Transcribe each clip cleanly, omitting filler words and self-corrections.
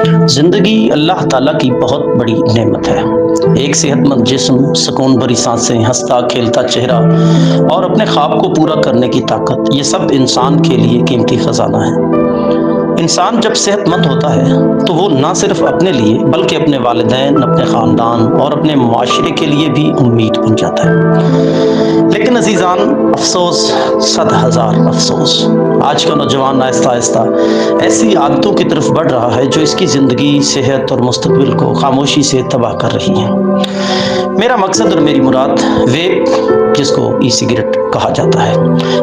زندگی اللہ تعالیٰ کی بہت بڑی نعمت ہے۔ ایک صحت مند جسم، سکون بھری سانسیں، ہنستا کھیلتا چہرہ اور اپنے خواب کو پورا کرنے کی طاقت، یہ سب انسان کے لیے قیمتی خزانہ ہے۔ انسان جب صحت مند ہوتا ہے تو وہ نہ صرف اپنے لیے بلکہ اپنے والدین، اپنے خاندان اور اپنے معاشرے کے لیے بھی امید بن جاتا ہے۔ لیکن عزیزان، افسوس، 100,000 افسوس، آج کا نوجوان آہستہ آہستہ ایسی عادتوں کی طرف بڑھ رہا ہے جو اس کی زندگی، صحت اور مستقبل کو خاموشی سے تباہ کر رہی ہیں۔ میرا مقصد اور میری مراد ویپ، جس کو ای سگریٹ کہا جاتا ہے،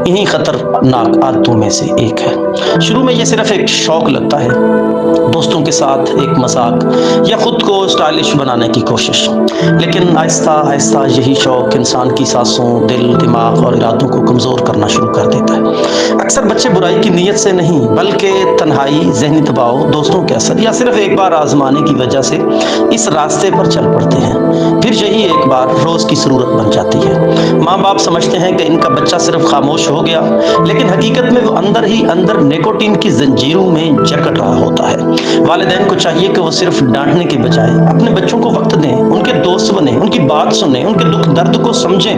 انہی خطرناک عادتوں میں سے ایک ہے۔ شروع میں یہ صرف ایک شوق لگتا ہے، دوستوں کے ساتھ ایک مذاق یا خود کو اسٹائلش بنانے کی کوشش، لیکن آہستہ آہستہ یہی شوق انسان کی سانسوں، دل، دماغ اور ارادوں کو کمزور کرنا شروع کر دیتا ہے۔ اکثر بچے برائی کی نیت سے نہیں بلکہ تنہائی، ذہنی دباؤ، دوستوں کے اثر یا صرف ایک بار آزمانے کی وجہ سے اس راستے پر چل پڑتے ہیں۔ پھر یہی ایک بار روز کی ضرورت بن جاتی ہے۔ ماں باپ سمجھتے ہیں کہ ان کا بچہ صرف خاموش ہو گیا، لیکن حقیقت میں وہ اندر ہی اندر نیکوٹین کی زنجیروں میں جکڑ رہا ہوتا ہے۔ والدین کو چاہیے کہ وہ صرف ڈانٹنے کے بجائے اپنے بچوں کو وقت دیں، ان کے دوست بنیں، ان کی بات سنیں، ان کے دکھ درد کو سمجھیں،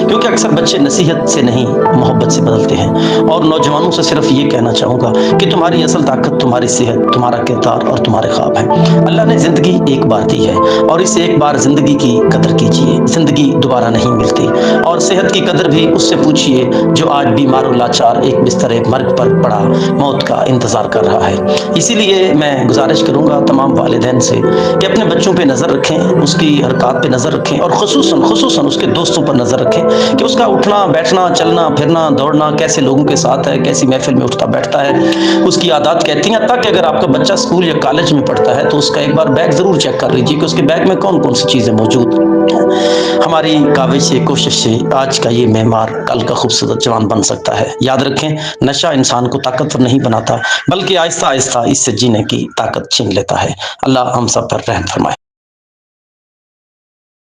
کیونکہ اکثر بچے نصیحت سے نہیں محبت سے بدلتے ہیں۔ اور نوجوانوں سے صرف یہ کہنا چاہوں گا کہ تمہاری اصل طاقت تمہاری صحت، تمہارا کردار اور تمہارے خواب ہیں۔ اللہ نے زندگی ایک بار دی ہے اور اس ایک بار زندگی کی قدر کیجیے۔ زندگی دوبارہ نہیں ملتی، اور صحت کی قدر بھی اس سے پوچھیے جو آج بیمار و لاچار ایک بستر مرگ پر پڑا موت کا انتظار کر رہا ہے۔ اسی لیے میں گزارش کروں گا تمام والدین سے کہ اپنے بچوں پہ نظر رکھیں، اس کی حرکات پہ نظر رکھیں، اور خصوصاً اس کے دوستوں پر نظر رکھیں کہ اس کا اٹھنا بیٹھنا، چلنا پھرنا، دوڑنا کیسے لوگوں کے ساتھ ہے، کیسی محفل میں اٹھتا بیٹھتا ہے، اس کی عادات کہتی ہیں۔ تاکہ اگر آپ کا بچہ اسکول یا کالج میں پڑھتا ہے تو اس کا ایک بار بیگ ضرور چیک کر لیجیے کہ اس کے بیگ میں کون کون سی چیزیں موجود ہیں۔ ہماری کاوش سے، کوشش سے آج کا یہ معمار کل کا خوبصورت جوان بن سکتا ہے۔ یاد رکھیں، نشہ انسان کو طاقتور نہیں بناتا بلکہ آہستہ آہستہ اس سے جینے کی طاقت چھین لیتا ہے۔ اللہ ہم سب پر رحم فرمائے۔